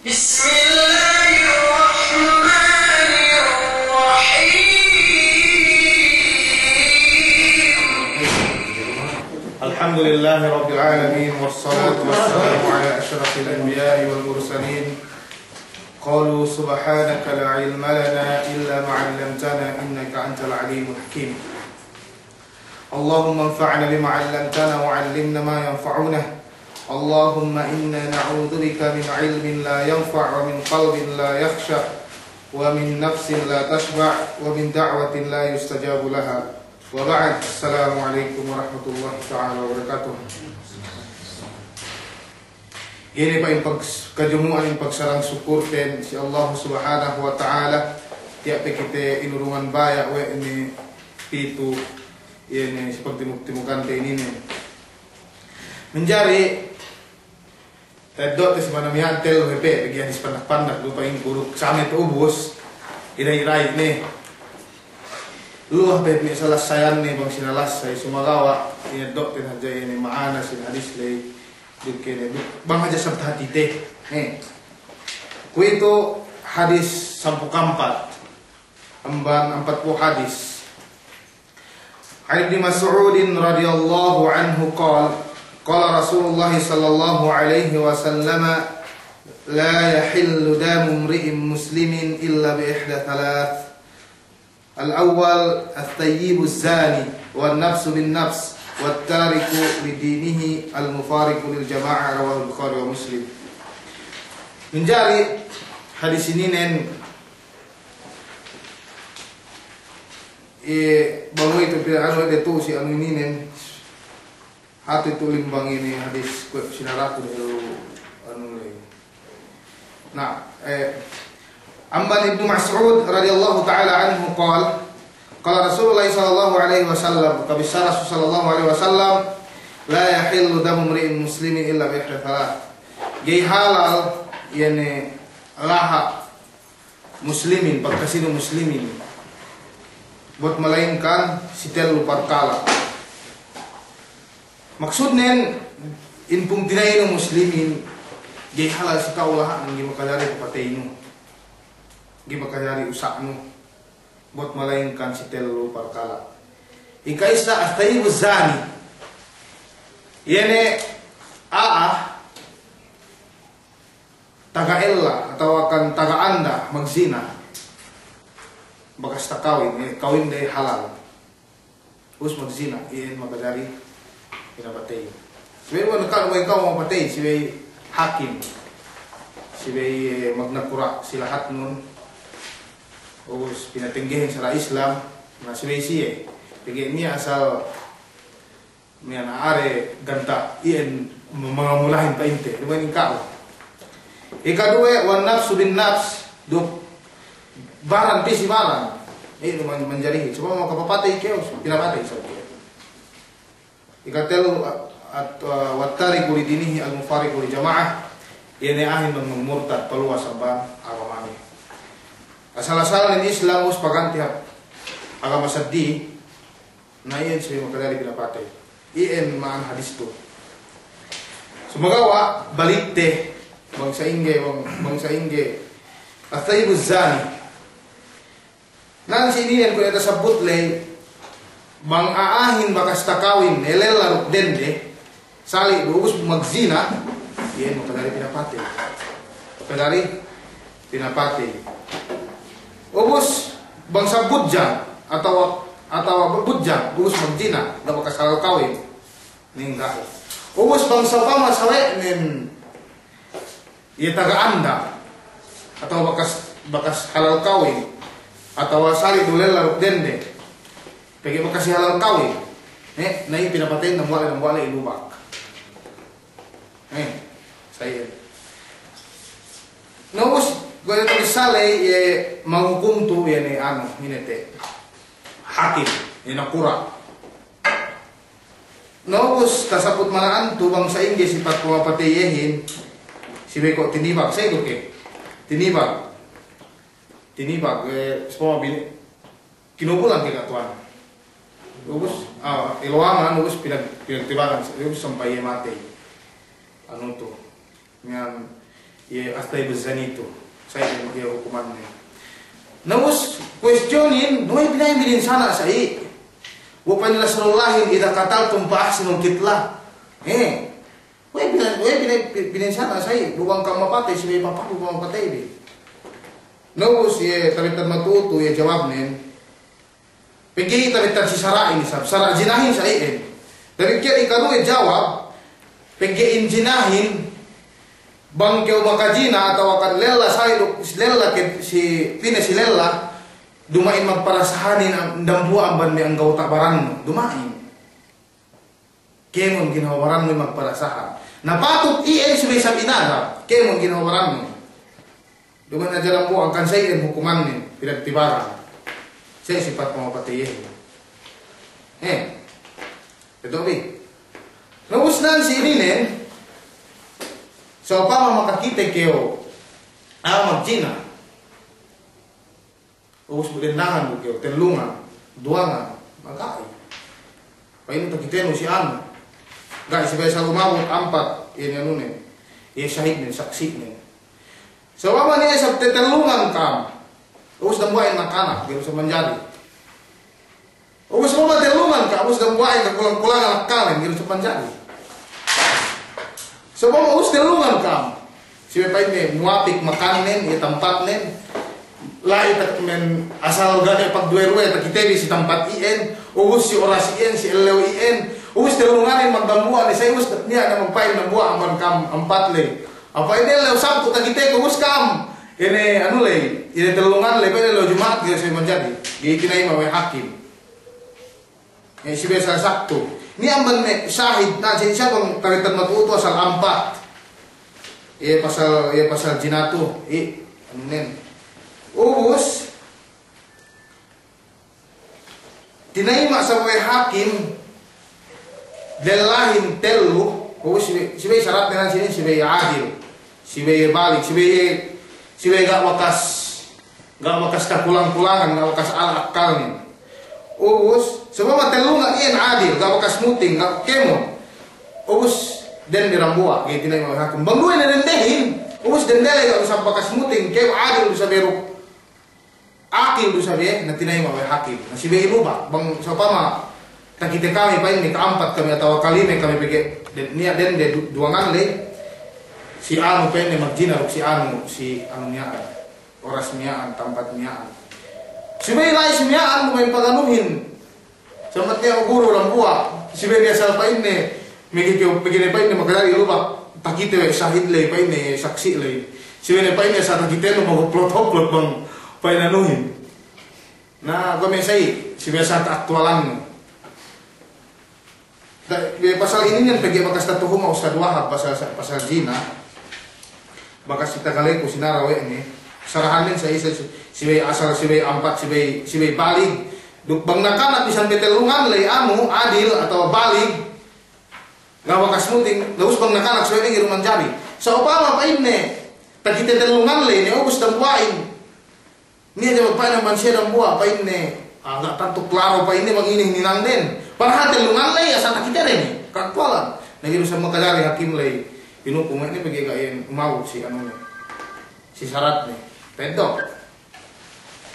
Alhamdulillahi Rabbil Alamin. Wassalatu wassalamu ala ashrafil anbiya'i wal mursalin. Qalu subhanaka la ilma lana illa ma 'allamtana innaka antal alimul hakim. Allahumma anfa'na bima 'allamtana wa 'allimna ma yanfa'una. Allahumma inna na'udzubika min 'ilmin la yanfa' wa min qalbin la yakhsha wa min nafsin la tashba' wa min da'watin la yustajabu laha. Wa ba'd. Assalamualaikum warahmatullahi ta'ala wabarakatuh. Ini pa kajumuan yung pagsarang syukur ken si Allah subhanahu wa ta'ala tiap kita inurungan baya we ini pitu ini seperti timuk-timukan ini menjari tadot tes mana miantel hepe bagi hadis pandak-pandak lupa ini buruk samet ubus irai-irai nih luah bebe salah sayan nih bang sinalas saya sumagawa ini dokter aja ini maana sin hadis lay dukene bang aja sabta hati teh ku itu hadis sampu kampat emban 40 hadis. Ibnu Mas'ud radhiyallahu anhu qala Rasulullah sallallahu alaihi wasallam la yahillu damu imri'in muslimin illa bi ihda thalath. Al-awwal at-tayyibu az-zani wan-nafsu bin-nafs wat-tariku lidinihi al-mufariqu lil jama'ah rawahu Bukhari wa Muslim. Menjadi hadis ini bangu itu tidak anu itu si anu ini hati itu limbang ini hadis sinaratu anu nah Amban Ibnu Mas'ud radhiyallahu ta'ala anhu qala Rasulullah sallallahu alaihi wasallam kabisara sallallahu alaihi wasallam la yahillu damu imri'in muslimin illa bi ihda thalath. Jadi halal yani laha muslimin pagkasino muslimin buat melainkan si telu perkala. Maksudnya inpung tinaino muslimin jadi halal si kaulah ang gimakadari kapatayno gimakadari usakno buat melainkan si telu perkala. Ikaisa astayib zani yene taga-ella atau akan taga-anda magzina bakas takawin kawin day halal us magzina iyan makadari pinapatay siway mo nakakaway ka mo patay siway hakim siway magnakura silahat nun us pinatinggihin sa Islam na siway siya tingin niya asal niya naare ganta iyan mga mulahin pa inte diba yung kao. Ikadua wan nafsu bin nafs duk baran pisi baran itu menjadi coba mau kapapatay kaya pinapatay sa kaya. Ikatelu wattariku lidinihi al-mufariqu li jama'ah ini ahin mengmurtad peluas sabang agamanya. Asal-asal ng Islam us pagantihap agama saddi na iyan siya makadari pinapatay. Iyan maan hadis to. Sumagawa balitte bangsa ingge at-tayyibu zani nan sinian ko eta sabut lay bang aahin bakas takawin elelaruk dende sali dugus magzina iyan makadari pinapate ubus bangsa budja atau budja dugus magzina da bakas kawin ningga ubus bangsa pama sawe nen ia taga-anda atau bakas halal kawin atau sali dulel laruk dende pagi bakas halal kawin na yung pinapatay ng wala ilubak saya nubus gaya ito misalay manghukum to yan hinete hakim nakura nubus kasapot manaan to bang sa ingge sipat pumapatayehin siwe kok tinibag saya ke tinibag semua bini kinubulan ke katuan ubus iluaman ubus pinagtibagan ubus sampai mati anu to ngan ya astay bezanito saya dia hukumannya. Namus questionin noy binay bilin sana sai. Wa pa nila sallallahi idza qataltum fa ahsinul qitlah. Wa binay sana sai buang ka mapatay si papa buang patay bi. Namus ye tabitan matuto ye jawab nen. Pergi tabitan si sara ini sara jinahin sai. Dari kira ikalu jawab pergi jinahin bang kau makajina atau akan lela saya lela ke si tina si lela dumain magparasahanin ang buang ban mi ang gauta baran dumain kemon ginawaran mo magparasahan napatut ien subay sa binara kemon ginawaran mo duman na jalan mo ang kansayin hukuman ni pinagtibaran saya sifat mamapatiyin ito bi nausnan si Irinen. So pa makakita kayo magcina. Ubus bulindangan mo kayo, telungan, duwangan, magkay. Paano takiteno si ano? Gaya si Besa lumabot, 4, yan ano ne. Sahid nin, saksi nin. So pa niya sa telungan ka, ubus dambuain makanak, gano'n sa manjari. Ubus mo ba telungan ka, ubus dambuain ka kulang-kulang anak kalin, gano'n sa manjari. So mau telungan kam, si bapak ini muapik makanin, ya tempat nen, lai tak men asal gak pag dua tak kita si tempat ien, ubus si orasi ien, si elew ien, ubus telungan yang magdambuan, saya ubus niya na magpain na buah aman kam 4 le, apa ini elew sabtu tak kita ubus kam, ini anu le, ini telungan le, ini elew jumat dia saya menjadi, gitu na imaway hakim, ini si besar sabtu. Ini amban me syahid na siya bang karitan matuto asal 4. Pasal jinato. Ano nen. Ubus tinayma sa way hakim delahin telu. Ubus si bay syarat na sini si bay adil. Si bay balik, si bay gak wakas kakulang-kulangan, gak wakas al-akal nin. Ubus sebab telu nggak ian adil, gak wakas muting, gak kemo. Ubus dan dirambua, gitu nih mau hakim. Bang gue nendehin, ubus dendele gak usah wakas muting, kemo adil bisa beruk, akil bisa ber, nanti nih mau hakim. Nasi beri lupa, bang siapa mah? Tak kita kami paling nih keempat kami atau kali nih kami pergi, niat dan de duangan le, si anu pengen magjina, si anu niaan, oras niaan, tempat niaan. Si bay lai si niaan mo may paganuhin. Samat niya guru lang buwa. Si bay biasa pa ini, begini pa ini magkadari lupa. Takite we sahid lay pa ini saksi lay. Si bay pa ini sa takite no magplot-plot bang painanuhin. Na kami say si biasa ta aktualan. Pasal ini yang pergi bakas tatuhuma usad wahab pasal jina. Bakas kita kali ko sinaraw ini. Sarahanin sa isa si bay asal si bay 4 si bay balig bang nakanak bisan betelungan lay anu adil atau balig ngawakas muting laus bang nakanak so ini giruman jari sa upama pa inne tagite telungan lay ne ubus dambuain ni aja pa naman siya dambuah pa inne agak tanto klaro pa inne mangining ninang den padahal telungan lay asa takite rin kaktualan nagiru sa makadari hakim lay pinukum ini pergi gayen umawag si ano si syarat nih Pedok.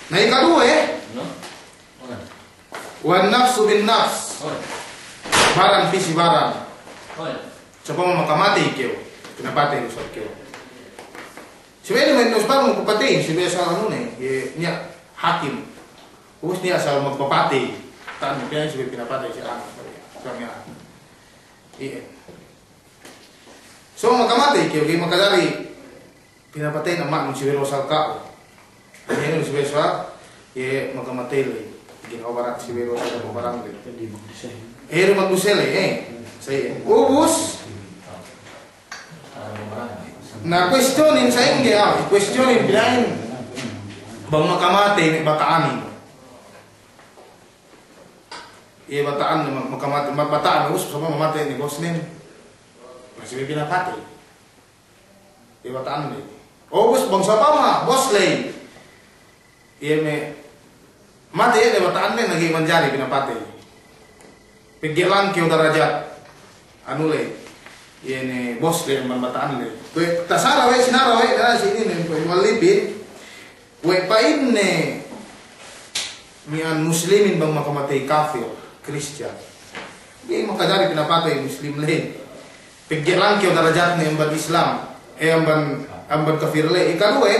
Nah yang kedua wan nafsu bin nafs. Barang visi barang. Coba mau makamati kyo. Pinapatay ko sa kyo. Sebenarnya may nus barang magpapatay. Sebenarnya sa ano niya hakim. Ubus niya sa magpapatay. Taan mo kaya siya pinapatay siya ano. So makamati kyo. Kaya makadari pinapatay ng mak ng siwero sa kao. Yan yung siwero sa magamatay lay. Ginawarat siwero sa barang lay. Magdusel Saya ubus. Na questionin sa inyo, questionin bilahin. Bang makamatay ni bataan. Bataan makamatay, bataan ubus sama mamatay ni bos nin. Masih pinapatay. Bataan ni. Ubus bang siapa mah bos lay. Mati bataan nin lagi menjadi pinapatay. Pigilan kyo darajat anu lay. ini bos le bataan le kue tasara we sinara we na sini ne kue malipin kue pain ne mian muslimin bang makamatay kafir Kristen di makadari pinapatay muslim le piggiran kyo darajat ne amban Islam amban kafir le ikaduwe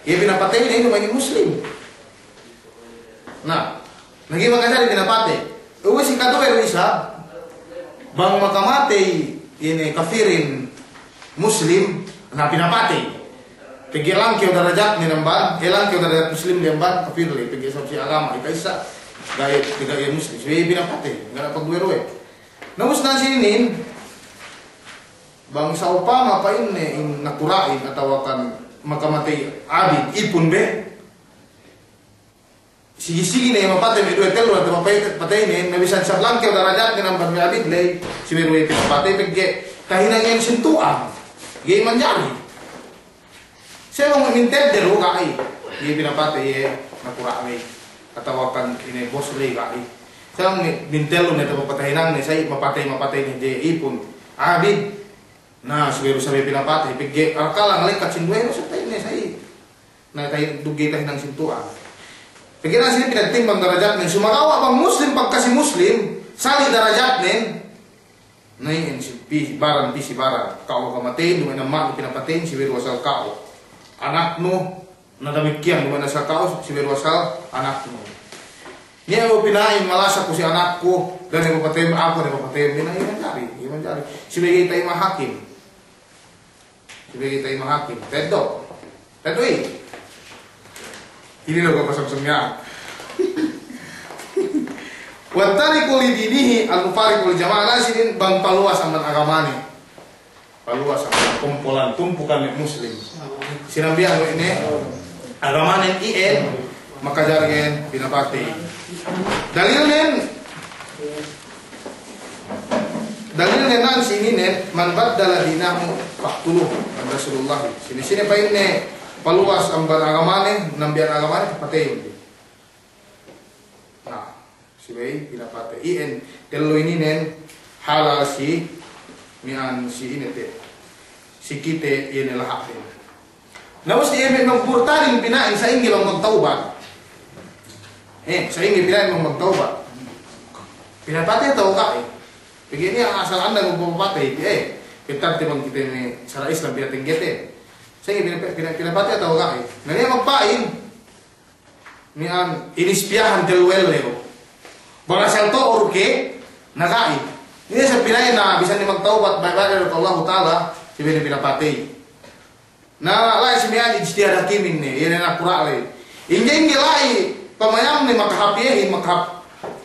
ia pinapatay ne may muslim nah lagi makadari pinapatay uwi si kaduwe isa bang makamatay ini kafirin muslim na pinapatay pigilan kyo darajat ni namban elang kyo darajat muslim namban kafir le pigi sa agama ikaisa gaya tiga muslim siya pinapatay ngana pagduwe namus na sinin bang sa upama pa in naturain atau kan makamatay abid ipun be sige na mapatay may duwe telo at mapatay ni nabisan sa lang kyo darajat ni namban may abid le si meruwe pinapatay pigi kahinang yung sintuan gay manjari siya yung mintender ho kai gay pinapatay nakurami katawakan ini bos le kai siya yung mintelo na ito mapatahinang ni say mapatay ni jay ipon abid na suwero sabi pinapatay pigi arkalang lekat sinduero sa tayo ni say na tayo dugay tayo ng sintuan pigi na sila pinagtimbang darajat nin sumakawa bang muslim pagkasi muslim sali darajat nin na yun si baran kau kamatay lumay na mak pinapatay si wero asal kau anak mo na damikian lumay na sa kau si wero asal anak mo niya mo pinain malasa ko si anak ko dan yung papatay mo ako na papatay mo na yun jari sibigay tayo mahakim tedo ini loh kapasang-sangnya watari kuli dinihi al-mufari kuli jamaah nasinin bang paluas aman agamani paluas aman kumpulan tumpukan muslim sinambihan lo ini agamani ien maka jargen pinapati dalilin nan sininen man baddala dinahu faqtuluh Rasulullah sini pa ini paluas ang agamani nambihan agamani patay nah sibay pinapatay ien telo ininen halal si mian si inete si kite ien lahatin namus di eme magpurtaring pinain sa ingi lang magtaubat sa ingi pinain lang magtaubat pinapatay tau ka begini ang asal anda magpapatay pintar timang kita ni sara Islam pinating gete sa ingi pinapatay tau ka nanya magpain mian inispiahan telwel leo bang asal to orke nakai ini sa pinay na bisa ni magtaubat baik-baik dari Allah Ta'ala si pinapatay na lai si mian ijtihad hakimin ni yan na pura le injeng gilai pamayam ni makahapiyahin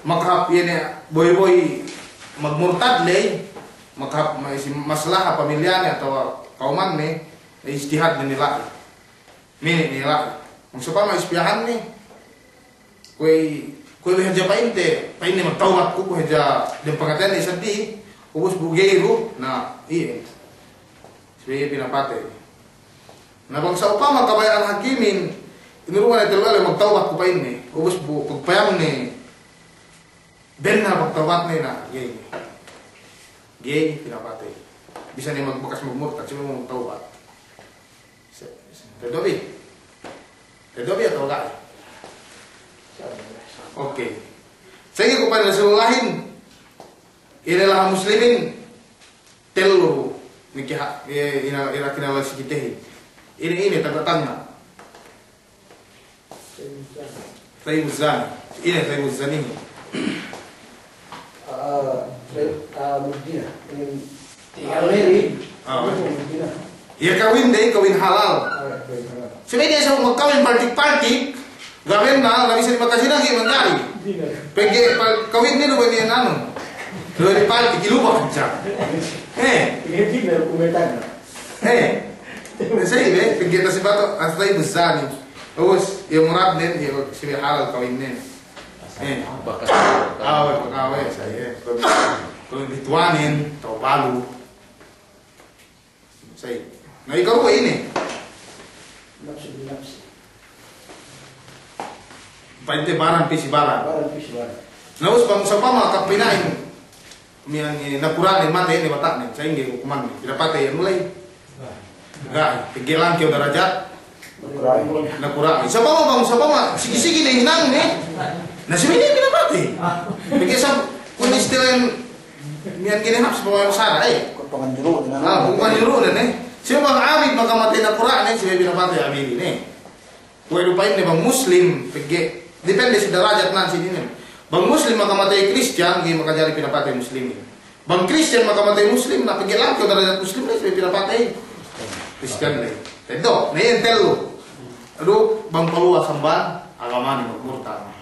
makhap yan boy magmurtad le makhap masalah pamilya atau kauman ni ijtihad ni nilai mini nilai maksud pa maispiahan ni kue haja pain ni magtaubat ko haja den pangatan ni sadi ubus bugeiro na iya siya pinapatay na bang sa upama kabayan hakimin inuruan na talwala magtaubat ko pain ni ubus pagpayam ni ben na pagtaubat ni na gay pinapatay bisa ni magbakas magmurtad siya magtaubat tedobi atau enggak oke. Saya kepada Rasulullahin inilah muslimin telu nikah ina kinawal sikitehi ini tanda-tanda Tayyibuz Zani ini Tayyibuz Zani ya kawin deh kawin halal sebenarnya saya mau kawin partik gawin na lagi sa makasina kay mangyari. Pegi kawin ni do ni nano. Do ni pal tigilupa kanca. Hindi na kumetan. Say be pegi ta si bato astay busani. Os yung murad nin yung si halal kawin nin. Bakas. Pagaway saya. Kung bituanin to balu. Say. Na ikaw ko ini. Nafsi. Painte baran pisi baran. Naus bang sa pama kapinain mian nakura ni mate ni batak ni saya ngi hukuman ni tidak pate yang mulai enggak pigilan kau derajat nakura siapa mau sigi-sigi deh hinang ni nasi ini tidak pate pikir sam kun istilah mian kini hap sebagai besar Kupangan juru dengan bukan juru ni siapa bang abid maka mate nakura ni siapa tidak pate abid ni kue lupain ni bang muslim pikir depende si derajat nanti ini. Bang Muslim maka matai Kristen, gi maka jari pinapatay Muslim. Bang Kristen maka matai Muslim, na pigilan ko derajat Muslim na siya pinapatay Kristen na. Ito, na lo. Aduh, bang paluwa samban agama ni magmurta.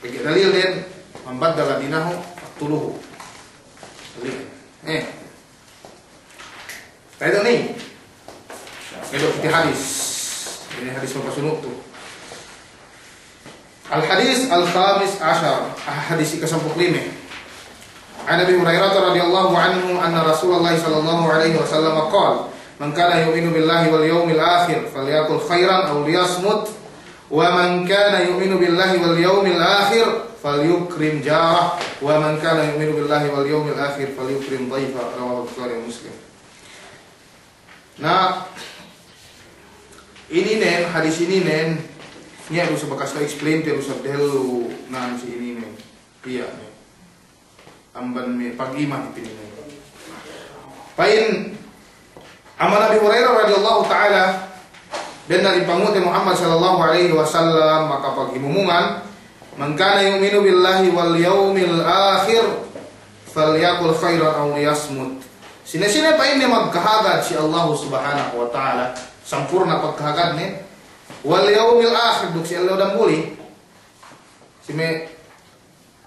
Pigi dalil din, mambad daga dinaho tuluho. Dalil. Ito ni. Ito ti hadis. Ini hadis mapasunod to. Al-Hadis Al-Khamis Ashar Hadis ke-15 An Abi Hurairah radhiyallahu anhu anna Rasulullah sallallahu alaihi wasallam qala man kana yu'minu billahi wal yawmil akhir falyakul khairan aw liyasmut wa man kana yu'minu billahi wal yawmil akhir falyukrim jarah wa man kana yu'minu billahi wal yawmil akhir falyukrim dhaifa rawahu Bukhari wa Muslim. Nah, ini nen hadis ini nen nya harus bekas ka explain terus delu nan si ini nih iya nih amban me pagima ipin nih pain amana Abi Hurairah radhiyallahu taala dan dari pamute Muhammad sallallahu alaihi wasallam maka pagimumungan man kana yu'minu billahi wal yaumil akhir falyakul khairan aw liyasmut sine-sine pain ne magkahagad si Allah subhanahu wa taala sampurna pagkahagad nih wal yaumil akhir duk si Allah dan muli sime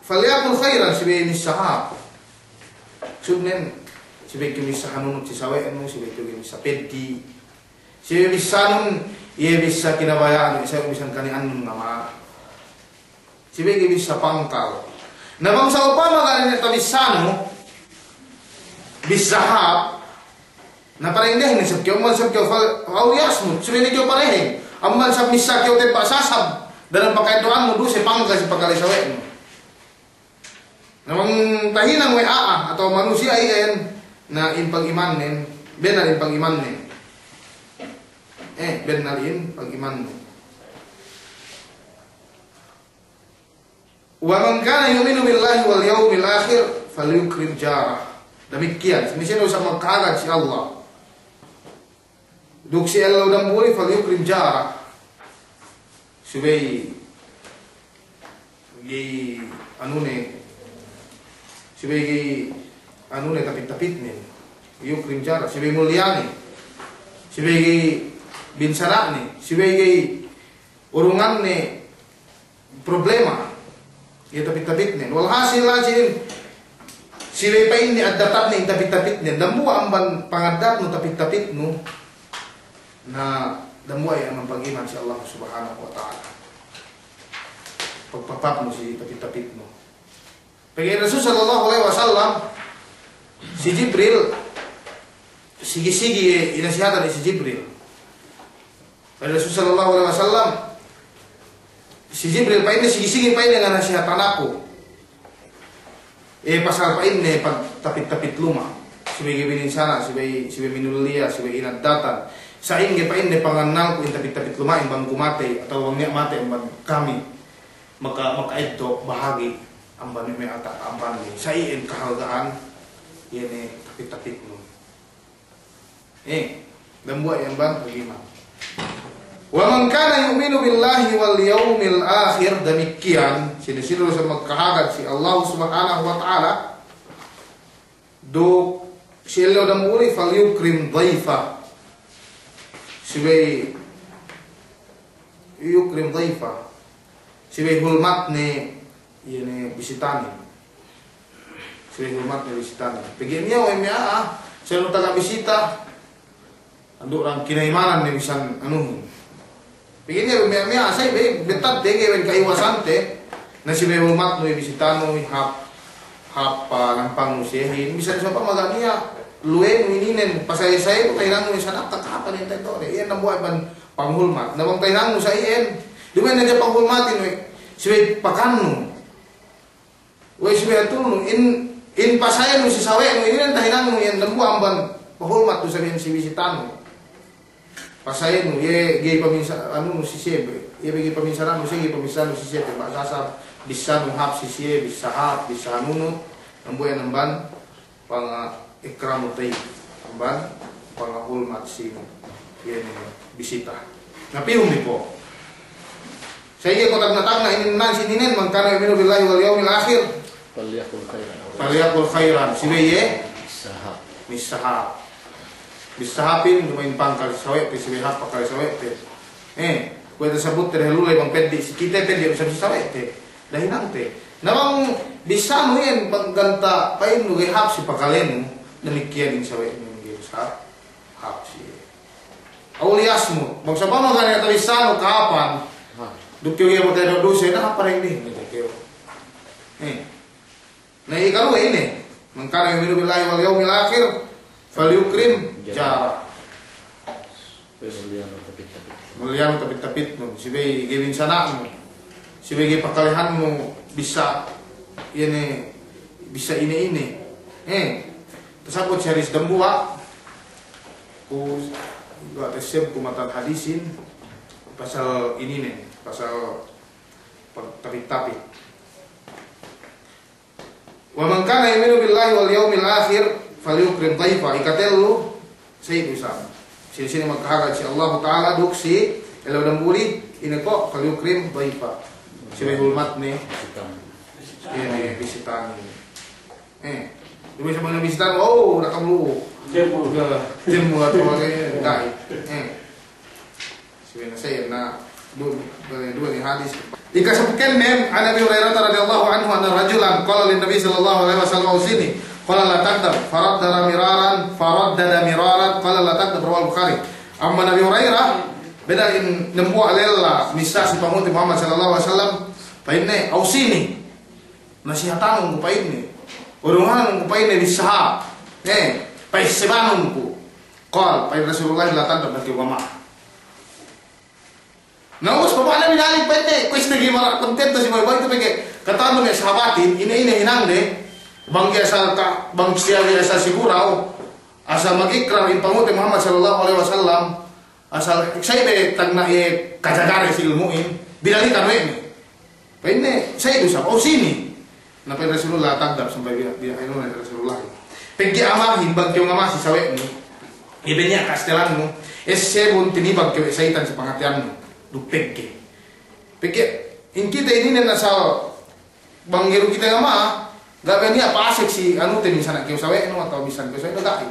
falyakul khairan sibe misahab subnen sibe kimisahanun si sawen sibe kimisapedi sibe bisanun ye bisa kinabayaan isa bisan kanian ngama sibe bisa pangkal na bangsa upama ganin ta bisanu bisahab na parendeh ni sabkyo man sabkyo fal yasmut sibe ni kyo pareheng amal sa misa kyo te pasasab dalam pakai doan mudu se pangka si pakali sawe. Namang tahinan we atau manusia iyan na impang iman nen benar impang iman nen. Benar impang iman nen. Wa man kana yu'minu billahi wal yawmil akhir falyukrim jarah. Demikian, semisal usah mengkagat si Allah. Duk si Allah udah boleh falyukrim jarah subay gi anune subay gi anune tapit-tapit nih yukrim jarah subay mulyani subay gi binsara nih subay gi urungan nih problema ya tapit-tapit nih walhasil lajin subay pa ini ad-datap nih tapit-tapit nih damu amban pangadap no tapit-tapit no na damuay ang pag-iman si Allah subhanahu wa ta'ala pagpapap mo si tapit-tapit mo pagay Rasul sallallahu alaihi wasallam si Jibril sige-sige inasihatan ni si Jibril pagay Rasul sallallahu alaihi wasallam si Jibril pa ini sige-sige pa ini nga nasihatan ako pasal pa ini pag tapit-tapit luma sibe bininsana sibe minulia sibe inadatan sa inge pa inde panganal ko tapit-tapit lumain bang kumate atau wang mate ang kami maka bahagi ang ban may ata ang ban sa iin kahalgaan yan tapit-tapit mo dambuay ang ban pagima wa man kana yu'minu billahi wal yawmil akhir demikian sino sa magkahagad si Allah subhanahu wa ta'ala do sila damuli falyukrim dhaifa sibay yukrim dhaifa sibay hulmat ni yene bisitani sibay hulmat ni bisitani pigin niya o miya sa nung taga bisita ando rang kinaimanan ni bisan ano pigin niya miya say betad de kay kaiwasante na sibay hulmat ni bisitano hap ng pangusihin bisan sa pamagania luwe mininen pasay-say ko kailangan mo sa nakakapan ng taytore iyan na buhay ban panghulmat namang kailangan mo sa iyan di ba na dyan panghulmatin we siya pakan no we siya atulong In pasayan mo si sawe mo ini tahinan mo yan lembu amban pahulmat tu sabihin si bisitano. Pasayan mo ye gay paminsa ano si siyebe. Ye bagi paminsanan mo sige paminsanan si siyebe basasa bisa mo hap si siyebe bisa hap bisa nuno lembu yan amban pang ikram tay amban pangahulmat si yan bisita. Napihum di po. Saya ko tag na ini nan sininen man kana minu billahi wal yaumil akhir. Faliyakul khairan. Faliyakul khairan. Sibe Sahab. misahap. Misahapin lumayan pangkal sawe pe sibe hap pakal sawe pe. Ko tersebut terhelulay bang pedi kita pedi bisa sawe te. Dahi nante. Namang bisa mo yan pagganta pain lu hap si pakalen demikian in sawe ni gitu sa hap si. Auliasmu. Bangsa pa mo ganyan ta bisa no kapan. Dukyo ya bote do dosa na apa ini gitu. Nah ikaw ini mangkana yu'minu billahi wal yaumil akhir falyukrim jara. Mulian tapit-tapit mo sibe gawin sana mo. Sibe gi pakalihan mo bisa ini bisa ini. Tersabot series dambua ku gua tesep ku matan hadisin pasal ini nih. Pasal tapit-tapit. Wa man kana yu'minu billahi wal yaumil akhir falyukrim dhaifa. Ikatelu say bisa. Sini magkahaga si Allah Taala duksi elaw dambuli ini ko falyukrim dhaifa. Sibay hulmat ni ini bisitan. Dumi sa mga bisitan oh nakamlu. Jemu atau kayak dai. Sibay na say na dua ni hadis. Dikasabkan mem an Abi Hurairah radhiyallahu anhu anna rajulan qala lin Nabi sallallahu alaihi wasallam usini qala la taqdar faraddada miraran qala la taqdar rawal Bukhari. Amma Nabi Hurairah beda in nembu alella misa si pamuti Muhammad sallallahu alaihi wasallam pa inne ausini nasihatan ko pa inne urungan ko pa inne bisaha pa isibanon ko qala pa Rasulullah la taqdar berkiwama. Naus pamana minalik pwede kwesta gimana kontento si boy itu peke kata mo ni sahabatin ini hinang de bang asal ka bang siya asal sigurau asal magikram in pamote Muhammad sallallahu alaihi wasallam asal saya be tagna e kajagare si ilmuin binalikan we pwede saya itu sa sini na pa Rasulullah tagdap sampai biya ino na Rasulullah pegi amahin bang kyo ngama si sawe ni ibenya kastelan mo sebun tinibag kyo saitan sa pangatian mo peke in kita ini nasal banggiru kita ngama gak ni apa asik si anu te misalnya kau sawe no atau misalnya kau sawe gak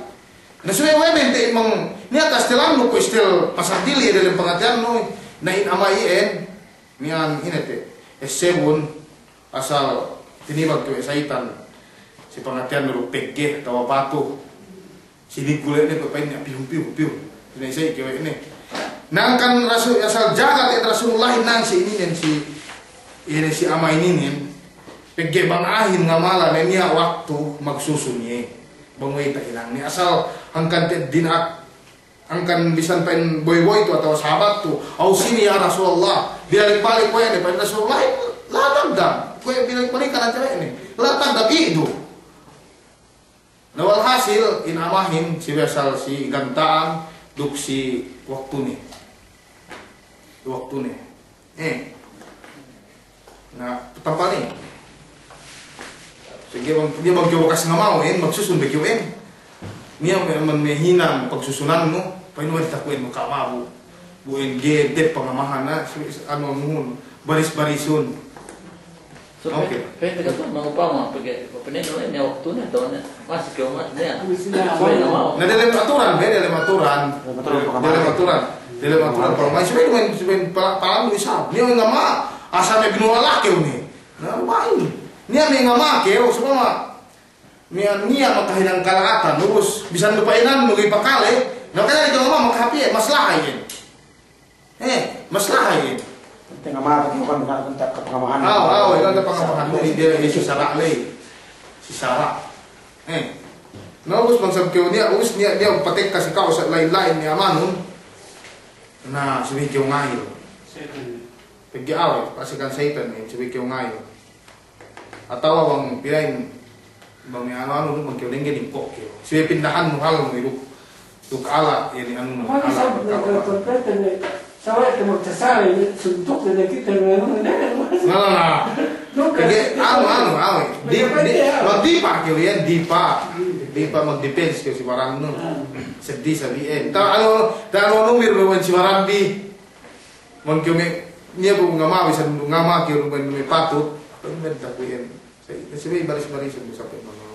na suwe we bente emang ni atas telan no ko stel pasar dili dalam pengertian no na in amai nian ini te sebun asal tinibag kau saitan si pengertian no peke atau patu sini kulit ni ko pain piu ini saya kau ini nangkan Rasul asal jagat et Rasulullah nang si ini dan si ama ini nih pege bang ahin ngamala nenia waktu magsusunye bang wita ilang ni asal angkan dinak angkan bisan pen boy itu atau sahabat tu au sini ya Rasulullah balik kowe ni pen Rasulullah latang dam kowe balik kan cewek ini latang dam itu nawal hasil in amahin si asal si gantaan duk si waktu nih nah petapa nih dia magjowa kas ngamaw magsusun begyo niya menhinang pagsusunan mo painuwan takuin mo kamabu buin gede pangamahan na ano muhun baris-barisun okay Pwede ka to mangupama pag pineno niya waktu na to masih kyo mas niya na dalam aturan kalau main sebenarnya palang bisa niya nga ma asal may binuwala kyo ni na main niya may nga ma kyo semua niya makahinang kalahatan terus bisa lupainan mo ipakali na kaya ito nga makahapi maslahay maslahay tengah maaf itu kan dengan pengamahan. Itu ada pengamahan mo dia si Sarah si Sarah. Naus bangsa kyo niya dia patek kasi kau sa lain-lain ni amanon. Na sabi kyo ngayo. Pag-aaway kasi kan Satan ni sabi kyo ngayo. Atawa bang pirain Bang yang anu mangkio nengge di kok kio. Siya pindahan mo hal mo iluk ala yani anu Apa bisa berkompeten nih? Saya itu mau cesare suntuk dari kita memang Nah, kaya dipa kyo yan, dipa mag-depends kyo si Waran no. Sedih sabihin. Ta ano numir mo si Waran bi. Mon kyo niya po ngama bisa ngama kyo may patut. Pag medta ko yan. Kasi may baris-baris mo sa pagmamahal.